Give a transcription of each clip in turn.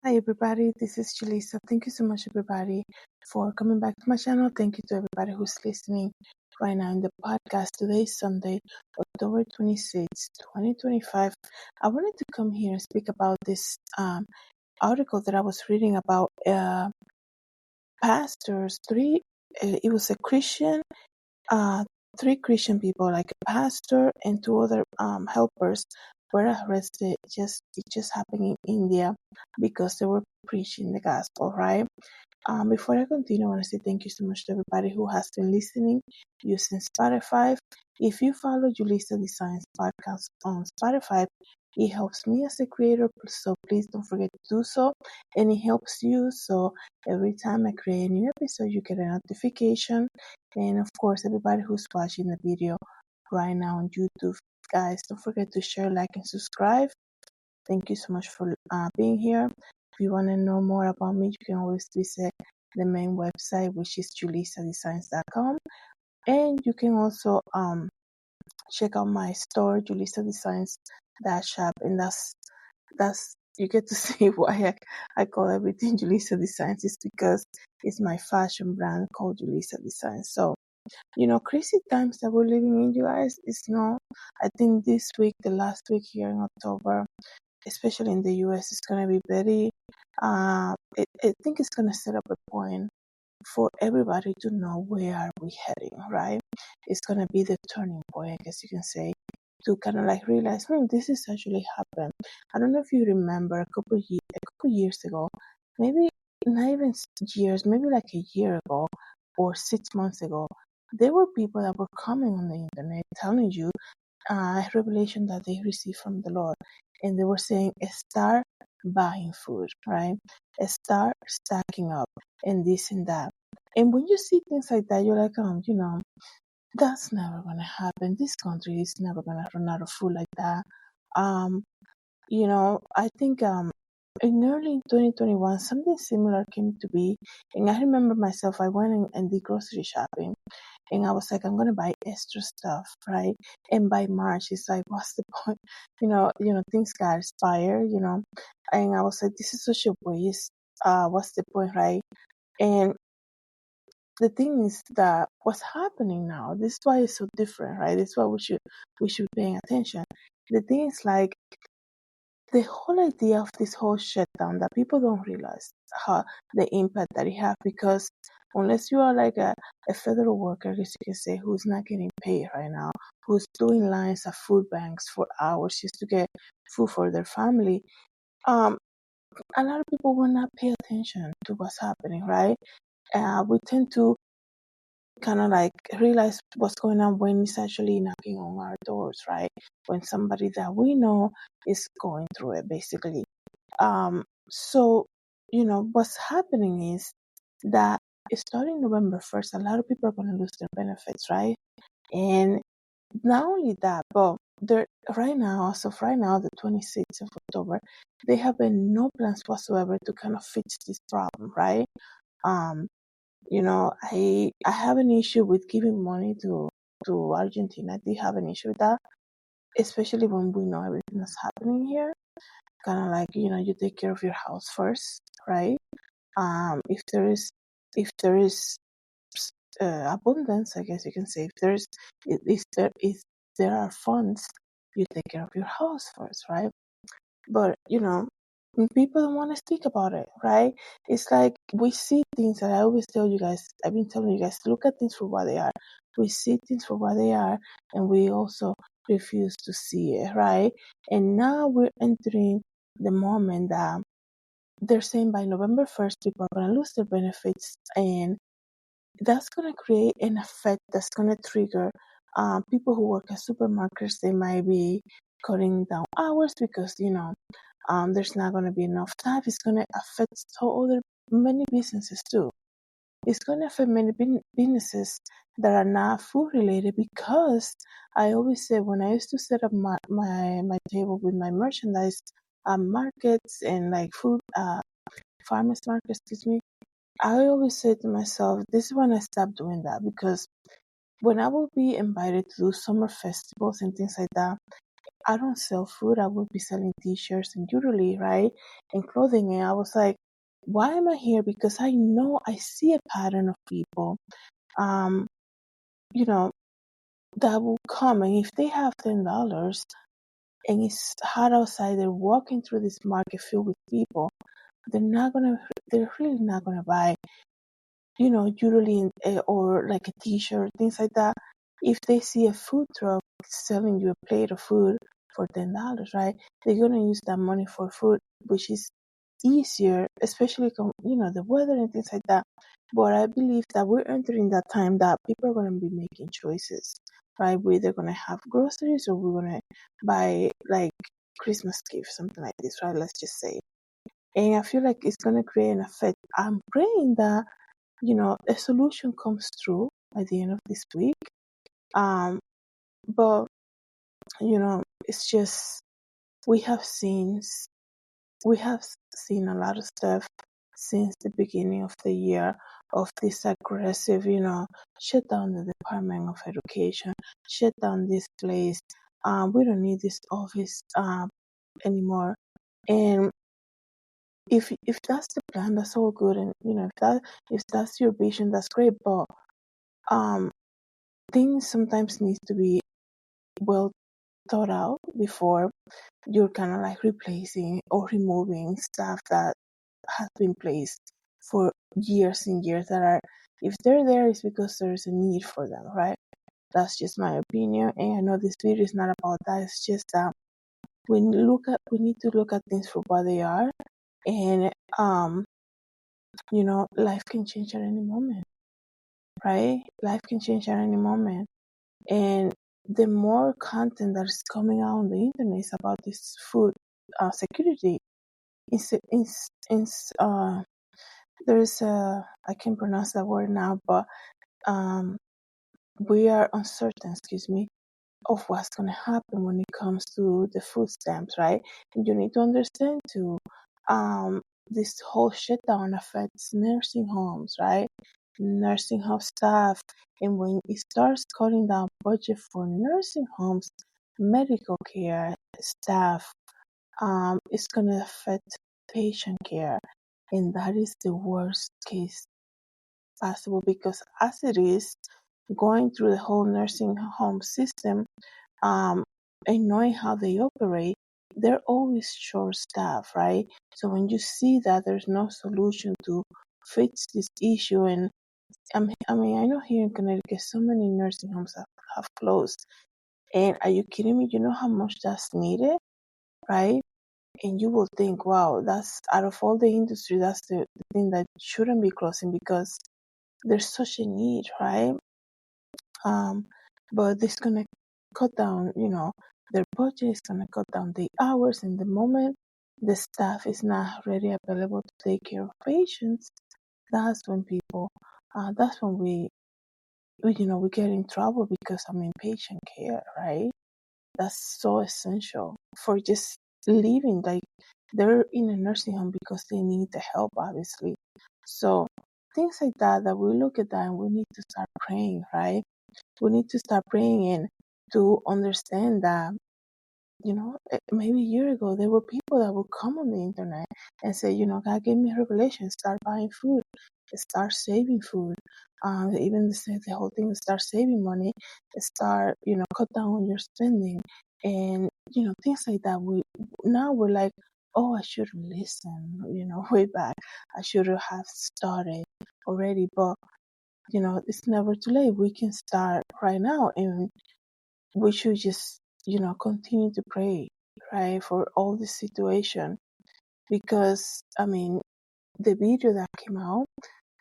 Hi everybody, this is Julissa. Thank you so much everybody for coming back to my channel. Thank you to everybody who's listening right now in the podcast. Today is Sunday, October 26, 2025. I wanted to come here and speak about this article that I was reading about pastors. It was a Christian, three Christian people, like a pastor and two other helpers, were arrested. It just happened in India because they were preaching the gospel, right? Before I continue, I want to say thank you so much to everybody who has been listening using Spotify. If you follow Julissa Designs podcast on Spotify, it helps me as a creator, so please don't forget to do so. And it helps you, so every time I create a new episode, you get a notification. And of course, everybody who's watching the video right now on YouTube, guys, don't forget to share, like, and subscribe. Thank you so much for being here. If you want to know more about me, you can always visit the main website, which is julissadesigns.com. And you can also check out my store, julissadesigns.shop. And that's you get to see why I call everything Julissa Designs. Is because it's my fashion brand called Julissa Designs. So, crazy times that we're living in, you guys. I think this week, the last week here in October, especially in the US, is going to be very, I think it's going to set up a point for everybody to know where are we heading, right? It's going to be the turning point, I guess you can say, to kind of like realize, this is actually happened. I don't know if you remember a couple years ago, maybe not even years, maybe like a year ago or 6 months ago, there were people that were coming on the internet telling you revelation that they received from the Lord. And they were saying, start buying food, right? Start stacking up and this and that. And when you see things like that, you're like, that's never going to happen. This country is never going to run out of food like that. I think in early 2021, something similar came to be. And I remember myself, I went and did grocery shopping. And I was like, I'm gonna buy extra stuff, right? And by March, it's like, what's the point? Things got expired, And I was like, this is such a waste. What's the point, right? And the thing is that what's happening now, this is why it's so different, right? This is why we should be paying attention. The thing is like the whole idea of this whole shutdown that people don't realize how the impact that it has, because unless you are like a federal worker, as you can say, who's not getting paid right now, who's doing lines at food banks for hours just to get food for their family, a lot of people will not pay attention to what's happening, right? We tend to kind of like realize what's going on when it's actually knocking on our doors, right? When somebody that we know is going through it, basically. So, what's happening is that starting November 1st, a lot of people are going to lose their benefits, right? And not only that, but right now, as of right now, the 26th of October, they have been no plans whatsoever to kind of fix this problem, right? Um, I have an issue with giving money to Argentina. I do have an issue with that, especially when we know everything that's happening here. Kind of like, you take care of your house first, right? If there is abundance, I guess you can say, if there are funds, you take care of your house first, right? But people don't want to speak about it, right? It's like we see things, and I always tell you guys, I've been telling you guys, look at things for what they are. We see things for what they are, and we also refuse to see it, right? And now we're entering the moment that they're saying by November 1st, people are going to lose their benefits, and that's going to create an effect that's going to trigger people who work at supermarkets. They might be cutting down hours because, there's not going to be enough time. It's going to affect many businesses too. It's going to affect many businesses that are not food related, because I always say, when I used to set up my table with my merchandise, markets and like food, farmers markets, excuse me, I always say to myself, this is when I stopped doing that, because when I will be invited to do summer festivals and things like that, I don't sell food. I would be selling t-shirts and jewelry, right? And clothing. And I was like, why am I here? Because I know I see a pattern of people, um, you know, that will come. And if they have $10 and it's hot outside, they're walking through this market filled with people, they're really not gonna buy, jewelry or like a t-shirt, things like that. If they see a food truck selling you a plate of food for $10, right? They're gonna use that money for food, which is easier, especially the weather and things like that. But I believe that we're entering that time that people are gonna be making choices, right? We're either gonna have groceries or we're gonna buy like Christmas gifts, something like this, right? Let's just say. And I feel like it's gonna create an effect. I'm praying that a solution comes through by the end of this week. But it's just we have seen we have seen a lot of stuff since the beginning of the year of this aggressive, shut down the Department of Education, shut down this place. We don't need this office anymore. And if that's the plan, that's all good. And if that's your vision, that's great. But um things sometimes need to be well thought out before you're kind of like replacing or removing stuff that has been placed for years and years that are, if they're there, it's because there's a need for them, right? That's just my opinion. And I know this video is not about that. It's just that we need to look at things for what they are. And life can change at any moment, right? Life can change at any moment. And the more content that is coming out on the internet is about this food security. There's I can't pronounce that word now, but um, we are uncertain, excuse me, of what's going to happen when it comes to the food stamps, right? And you need to understand too, this whole shutdown affects nursing homes, right? Nursing home staff, and when it starts cutting down budget for nursing homes, medical care staff, it's going to affect patient care, and that is the worst case possible because as it is going through the whole nursing home system, um, and knowing how they operate, they're always short staffed, right? So when you see that there's no solution to fix this issue, and I mean, I know here in Connecticut, so many nursing homes have closed. And are you kidding me? You know how much that's needed, right? And you will think, wow, that's out of all the industry, that's the thing that shouldn't be closing because there's such a need, right? Um, but it's gonna cut down, their budget is gonna cut down the hours, and the moment the staff is not really available to take care of patients, that's when that's when we get in trouble because patient care, right? That's so essential for just living. Like they're in a nursing home because they need the help, obviously. So things like that we look at that and we need to start praying, right? We need to start praying and to understand that, maybe a year ago, there were people that would come on the internet and say, God gave me a revelation, start buying food, start saving food. Even the whole thing, start saving money, start, cut down on your spending, and, things like that. We're like, oh, I should have listened, way back. I should have started already, but, it's never too late. We can start right now, and we should just, continue to pray, right, for all this situation. Because, the video that came out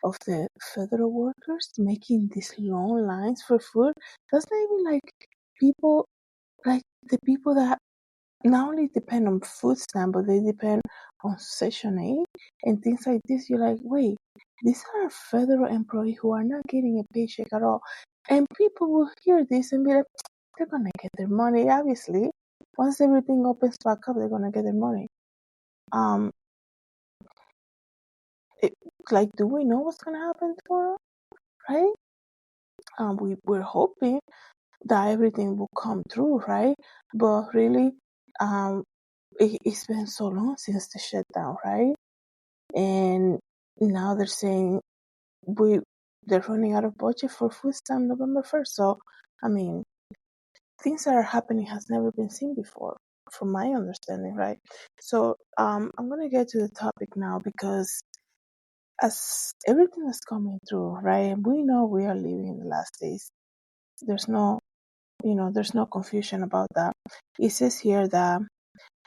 of the federal workers making these long lines for food, that's not even like people, like the people that not only depend on food stamp, but they depend on Section 8 and things like this. You're like, wait, these are federal employees who are not getting a paycheck at all. And people will hear this and be like, they're going to get their money, obviously. Once everything opens back up, they're going to get their money. Um, like, do we know what's going to happen tomorrow? Right? We're hoping, that everything will come through, right? But really, it's been so long since the shutdown, right? And now they're saying we they're running out of budget for food stamp November 1st. So, I mean, things that are happening has never been seen before, from my understanding, right? So, I'm gonna get to the topic now because as everything is coming through, right, and we know we are living in the last days. There's no, there's no confusion about that. It says here that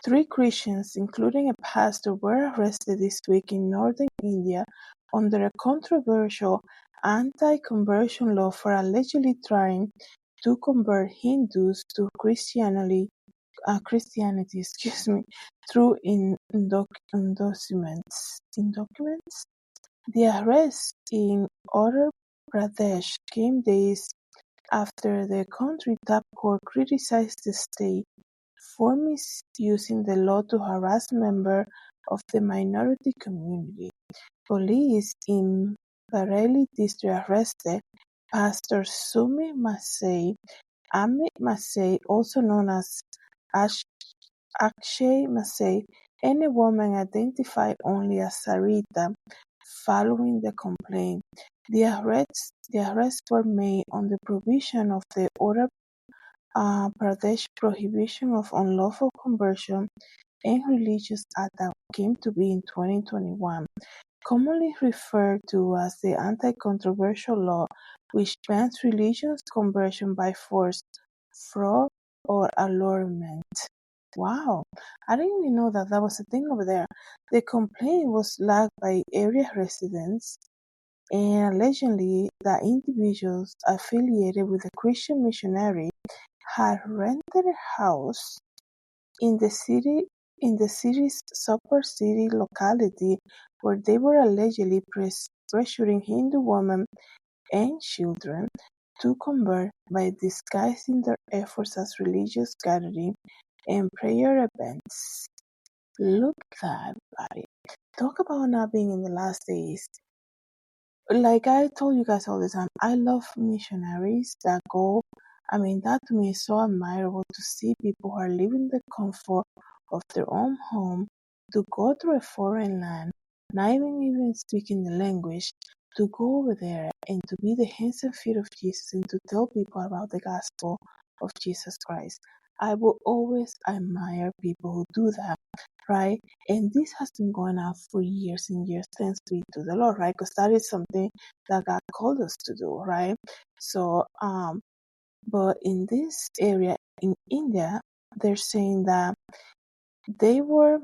3 Christians, including a pastor, were arrested this week in northern India under a controversial anti-conversion law for allegedly trying to convert Hindus to Christianity, through endorsements. The arrest in Uttar Pradesh came days after the country top court criticized the state for misusing the law to harass members of the minority community. Police in Bareilly district arrested Pastor Sumi Masai, Amit Masai, also known as Akshay Masai, and a woman identified only as Sarita, following the complaint. The arrests were made on the provision of the Uttar Pradesh Prohibition of Unlawful Conversion and Religious Act that came to be in 2021, commonly referred to as the Anti-Controversial Law, which bans religious conversion by force, fraud, or allurement. Wow, I didn't even know that was a thing over there. The complaint was lagged by area residents and allegedly that individuals affiliated with the Christian Missionary had rented a house in the city's Super City locality where they were allegedly pressuring Hindu women and children to convert by disguising their efforts as religious gathering and prayer events. Look at that, buddy. Talk about not being in the last days. Like I told you guys all the time, I love missionaries that go. I mean, that to me is so admirable to see people who are living the comfort of their own home to go to a foreign land, not even speaking the language, to go over there and to be the hands and feet of Jesus and to tell people about the gospel of Jesus Christ. I will always admire people who do that, right? And this has been going on for years and years, thanks be to the Lord, right? Because that is something that God called us to do, right? So, but in this area in India, they're saying that they were,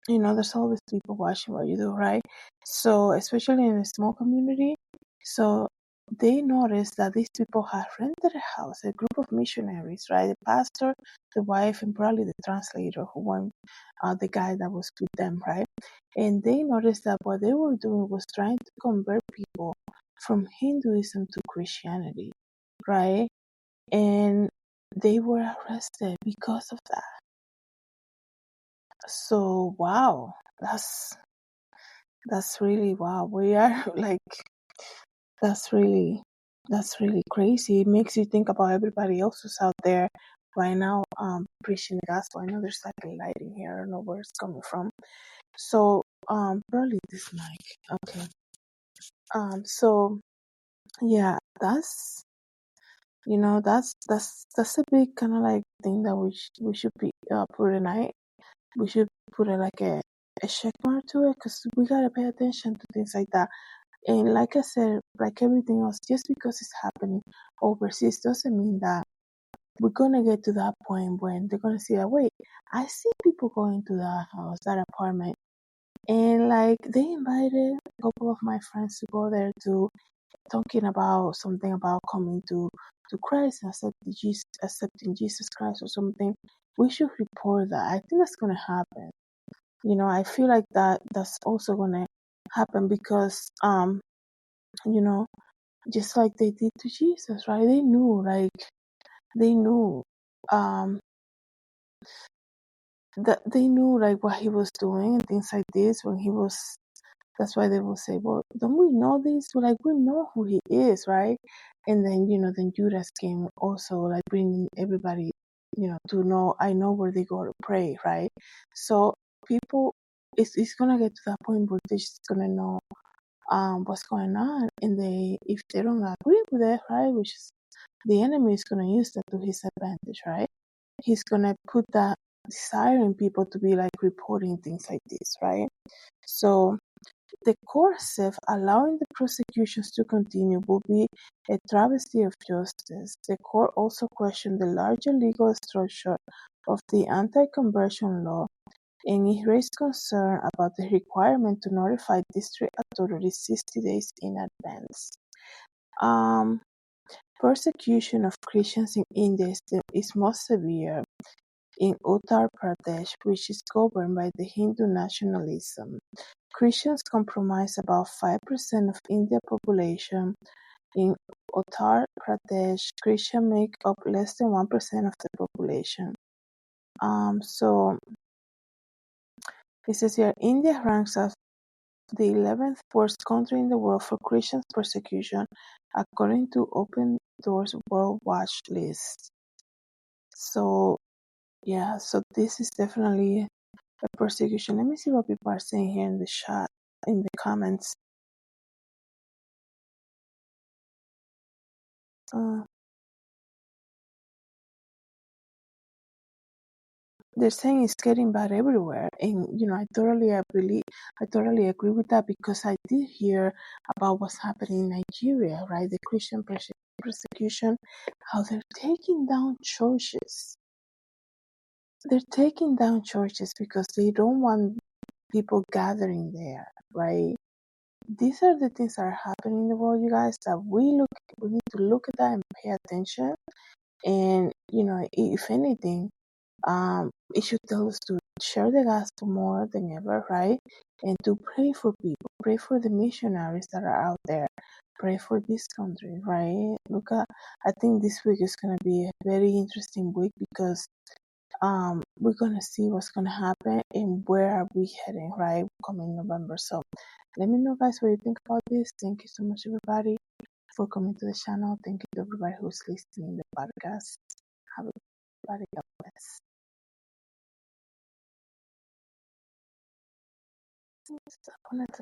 there's always people watching what you do, right? So, especially in a small community, so they noticed that these people had rented a house, a group of missionaries, right? The pastor, the wife, and probably the translator who went, the guy that was with them, right? And they noticed that what they were doing was trying to convert people from Hinduism to Christianity, right? And they were arrested because of that. So wow, that's really wow. We are like that's really crazy. It makes you think about everybody else who's out there right now preaching the gospel. I know there's like a light in here. I don't know where it's coming from. So probably this mic. Okay. So yeah, that's a big kind of like thing that we should be put a night. We should put like a check mark to it because we gotta pay attention to things like that. And like I said, like everything else, just because it's happening overseas doesn't mean that we're gonna get to that point when they're gonna see that wait, I see people going to that house, that apartment, and like they invited a couple of my friends to go there to talking about something about coming to Christ and accepting Jesus Christ or something. We should report that. I think that's gonna happen. I feel like that's also gonna happen because you know, just like they did to Jesus, right? They knew um that they knew like what he was doing and things like this when he was That's why they will say, well, don't we know this? Well, like, we know who he is, right? And then, then Judas came also, like, bringing everybody, to know, I know where they go to pray, right? So people, it's going to get to that point where they're just going to know what's going on. And if they don't agree with it, right, which is the enemy is going to use that to his advantage, right? He's going to put that desire in people to be like reporting things like this, right? So the court said allowing the prosecutions to continue would be a travesty of justice. The court also questioned the larger legal structure of the anti-conversion law, and it raised concern about the requirement to notify district authorities 60 days in advance. Persecution of Christians in India is most severe in Uttar Pradesh, which is governed by the Hindu nationalism. Christians comprise about 5% of India's population. In Uttar Pradesh, Christians make up less than 1% of the population. So it says here, India ranks as the 11th worst country in the world for Christian persecution, according to Open Doors World Watch List. So, yeah, so this is definitely a persecution. Let me see what people are saying here in the chat, in the comments. They're saying it's getting bad everywhere, and I totally agree with that, because I did hear about what's happening in Nigeria, right? The Christian persecution, how they're taking down churches. They're taking down churches because they don't want people gathering there, right? These are the things that are happening in the world, you guys, that we need to look at that and pay attention. And if anything, it should tell us to share the gospel more than ever, right? And to pray for people, pray for the missionaries that are out there, pray for this country, right? I think this week is gonna be a very interesting week, because we're gonna see what's gonna happen and where are we heading, right? Coming November. So let me know, guys, what you think about this. Thank you so much, everybody, for coming to the channel. Thank you to everybody who's listening to the podcast. Have a good day. God bless. I wanted to